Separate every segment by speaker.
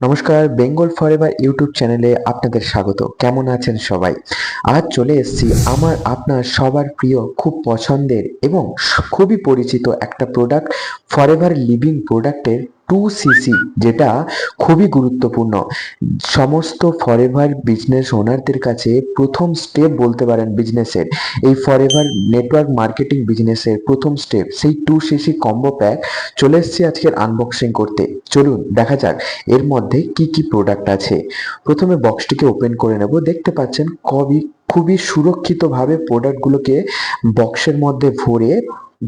Speaker 1: নমস্কার, Bengal forever YouTube চ্যানেলে আপনাদের স্বাগত। কেমন আছেন সবাই? আজ চলে এসেছি আপনার সবার প্রিয়, খুব পছন্দের এবং খুবই পরিচিত একটা প্রোডাক্ট, ফরএভার লিভিং প্রোডাক্টের 2cc, যেটা খুবই গুরুত্বপূর্ণ। সমস্ত ফরএভার বিজনেস ওনারদের কাছে প্রথম স্টেপ বলতে পারেন বিজনেসের। এই ফরএভার নেটওয়ার্ক মার্কেটিং বিজনেসের প্রথম স্টেপ, সেই 2cc কম্বো প্যাক চলে এসেছি আজকের আনবক্সিং করতে। চলুন দেখা যাক এর মধ্যে কি কি প্রোডাক্ট আছে। প্রথমে বক্সটিকে ওপেন করে নেব। দেখতে পাচ্ছেন খুবই সুরক্ষিতভাবে প্রোডাক্টগুলোকে বক্সের মধ্যে ভরে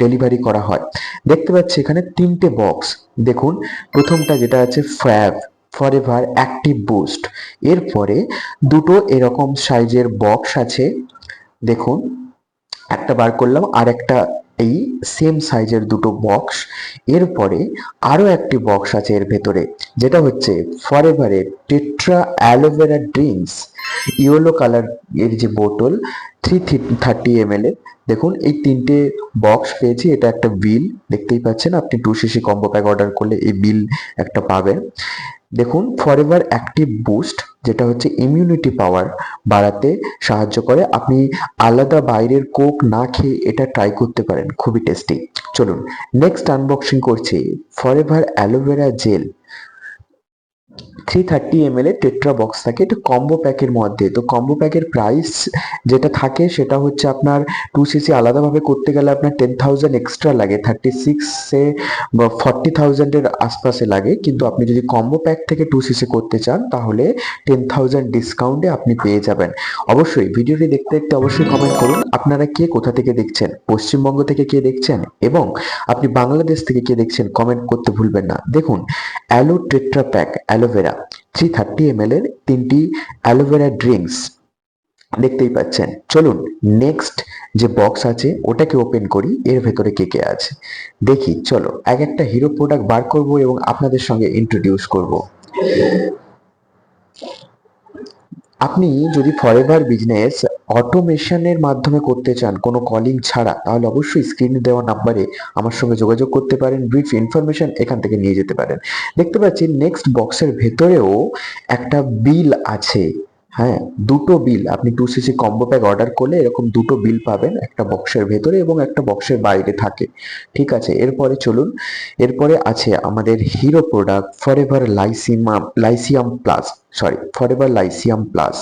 Speaker 1: ডেলিভারি করা হয়। দেখতে পাচ্ছি এখানে তিনটে বক্স। দেখুন, প্রথমটা যেটা আছে ফরএভার অ্যাক্টিভ বুস্ট। এরপরে দুটো এরকম সাইজের বক্স আছে। দেখুন, একটা বার করলাম, আর একটা এই সেম সাইজের দুটো বক্স। এরপরে আরো একটি বক্স আছে এর ভেতরে, যেটা হচ্ছে ফরএভারের tetra aloe vera drinks, yellow colour এর যে বোতল, 330 ml এর। দেখুন, এই তিনটে বক্স পেয়েছি। এটা একটা বিল, দেখতেই পাচ্ছেন আপনি 2cc কম্বো প্যাক অর্ডার করলে এই বিল একটা পাবেন। দেখুন, ফরএভার অ্যাক্টিভ বুস্ট, যেটা হচ্ছে ইমিউনিটি পাওয়ার বাড়াতে সাহায্য করে। আপনি আলাদা বাইরের কোক না খেয়ে এটা ট্রাই করতে পারেন, খুবই টেস্টি। চলুন নেক্সট আনবক্সিং করছি ফরএভার অ্যালোভেরা জেল। 330 ml এর টেট্রা বক্স থাকে, এটা কম্বো প্যাকের মধ্যে। তো কম্বো প্যাকের প্রাইস যেটা থাকে সেটা হচ্ছে আপনার 2cc আলাদাভাবে করতে গেলে আপনার 10,000 এক্সট্রা লাগে, 36 বা 40,000 এর আশপাশে লাগে। কিন্তু আপনি যদি কম্বো প্যাক থেকে 2cc করতে চান তাহলে 10,000 ডিসকাউন্টে আপনি পেয়ে যাবেন। অবশ্যই ভিডিওটি দেখতে দেখতে অবশ্যই কমেন্ট করুন আপনারা কে কোথা থেকে দেখছেন, পশ্চিমবঙ্গ থেকে কে দেখছেন এবং আপনি বাংলাদেশ থেকে কে দেখছেন, কমেন্ট করতে ভুলবেন না। দেখুন, aloe tetra pack aloe vera 330 ml এর তিনটি অ্যালোভেরা ড্রিঙ্কস দেখতেই পাচ্ছেন। চলুন নেক্সট যে বক্স আছে ওটাকে ওপেন করি, এর ভেতরে কে কে আছে দেখি। চলো এক একটা হিরো প্রোডাক্ট বার করব এবং আপনাদের সঙ্গে ইন্ট্রোডিউস করব। আপনি যদি ফরএভার বিজনেস অটোমেশনের মাধ্যমে করতে চান, কোনো কলিং ছাড়া, তাহলে অবশ্যই স্ক্রিনে দেওয়া নাম্বারে আমার সঙ্গে যোগাযোগ করতে পারেন। ব্রিফ ইনফরমেশন এখান থেকে নিয়ে যেতে পারেন। দেখতে পাচ্ছি নেক্সট বক্সের ভেতরেও একটা বিল আছে। হ্যাঁ, দুটো বিল। আপনি 2cc কম্বো প্যাক অর্ডার করলে এরকম দুটো বিল পাবেন, একটা বক্সের ভেতরে এবং একটা বক্সের বাইরে থাকে। ঠিক আছে, এরপরে চলুন। এরপরে আছে আমাদের hero product Forever Lycium plus.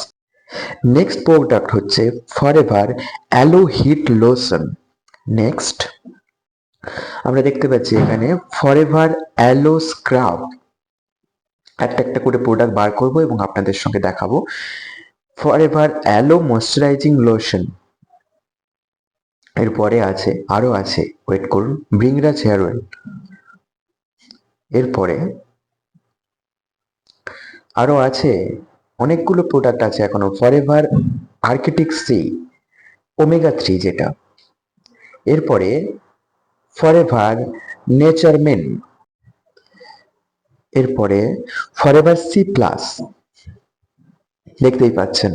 Speaker 1: Next product হচ্ছে Forever aloe heat lotion. Next আমরা দেখতে পাচ্ছি এখানে ফরএভার অ্যালো স্ক্রাব। একটা একটা করে প্রোডাক্ট বার করব এবং আপনাদের সঙ্গে দেখাবো। Forever aloe moisturising lotion. এরপরে আরো আছে, ওয়েট করুন, ব্রিংরাজ হেয়ার অয়েল। এরপরে আরো আছে, অনেকগুলো প্রোডাক্ট আছে এখনো। ফরএভার আর্কিটিক সি ওমেগা 3 যেটা। এরপরে ফরএভার নেচারমেন। এরপরে ফরএভার সি প্লাস, দেখতেই পাচ্ছেন।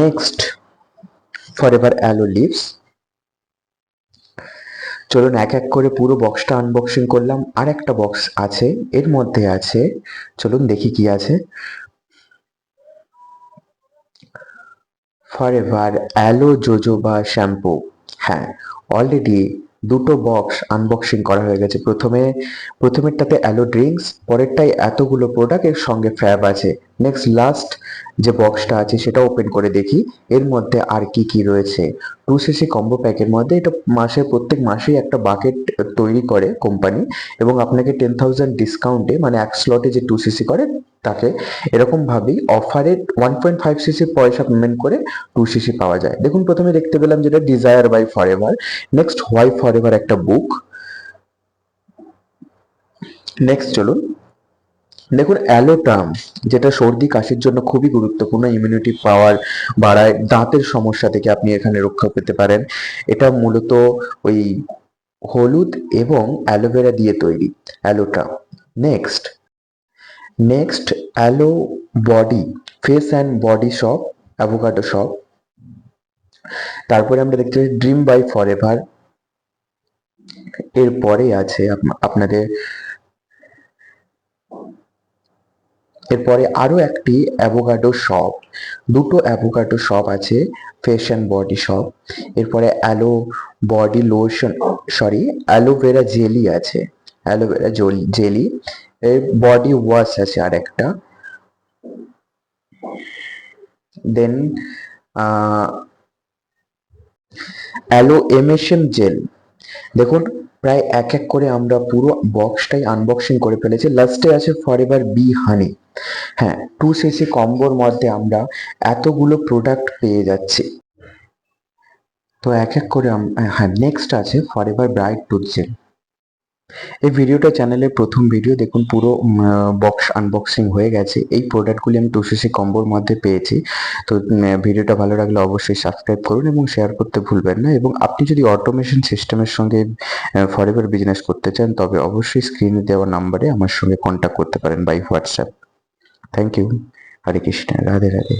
Speaker 1: Next Forever aloe leaves. চলুন এক এক করে পুরো বক্সটা আনবক্সিং করলাম। আর একটা বক্স আছে, এর মধ্যে আছে, চলুন দেখি কি আছে। Forever aloe jojoba shampoo. হ্যাঁ, অলরেডি দুটো বক্স আনবক্সিং করা হয়ে গেছে। প্রথমেরটাতে অ্যালো ড্রিঙ্কস, পরেরটাই এতগুলো প্রোডাক্ট, এর সঙ্গে ফ্যাব আছে। নেক্সট লাস্ট যে বক্সটা আছে সেটা ওপেন করে দেখি এর মধ্যে আর কি কি রয়েছে। 2cc কম্বো প্যাকের মধ্যে এটা প্রত্যেক মাসেই একটা বাকেট তৈরি করে কোম্পানি, এবং আপনাকে 10,000 ডিসকাউন্টে, মানে এক স্লটে যে 2cc করে তাকে এরকম ভাবেই অফারে 1.5cc পয়সা পেমেন্ট করে 2cc পাওয়া যায়। দেখুন, প্রথমে দেখতে পেলাম যেটা desire by Forever. Next why Forever একটা বুক। নেক্সট চলুন দেখুন অ্যালোটাম, যেটা সর্দি কাশির জন্য খুবই গুরুত্বপূর্ণ, ইমিউনিটি পাওয়ার বাড়ায়, দাঁতের সমস্যা থেকে আপনি এখানে রক্ষা পেতে পারেন। এটা মূলত ওই হলুদ এবং অ্যালোভেরা দিয়ে তৈরি, অ্যালোটাম। Next next aloe body, face and body soap, avocado soap. তারপরে আমরা দেখতে পাচ্ছি ড্রিম বাই ফরএভার। এরপরে আছে আপনাদের এরপরে আরো একটি অ্যাভোকাডো শপ, দুটো অ্যাভোকাডো শপ আছে, ফেস অ্যান্ড বডি শপ। এরপরে body lotion, sorry, aloe vera jelly আছে, অ্যালোভেরা জেলি। এর বডি ওয়াশ আছে আর একটা। দেন অ্যালো এমেশন জেল। দেখুন প্রায় এক এক করে আমরা পুরো বক্সটাই আনবক্সিং করে ফেলেছি। লাস্টে আছে ফরএভার বি হানি। হ্যাঁ, 2cc কম্বোর মধ্যে আমরা এতগুলো প্রোডাক্ট পেয়ে যাচ্ছি। তো এক এক করে হ্যাঁ, নেক্সট আছে ফরএভার ব্রাইট টুথ জেল। এই ভিডিওটা চ্যানেলের প্রথম ভিডিও, দেখুন পুরো বক্স আনবক্সিং হয়ে গেছে। এই প্রোডাক্টগুলি আমি 2cc কম্বোর মধ্যে পেয়েছি। তো ভিডিওটা ভালো লাগলে অবশ্যই সাবস্ক্রাইব করুন এবং শেয়ার করতে ভুলবেন না। এবং আপনি যদি অটোমেশন সিস্টেমের সঙ্গে ফরএভার বিজনেস করতে চান তবে অবশ্যই স্ক্রিনে দেওয়া নাম্বারে আমার সঙ্গে কন্ট্যাক্ট করতে পারেন by WhatsApp. Thank you. Hare Krishna, Radhe Radhe.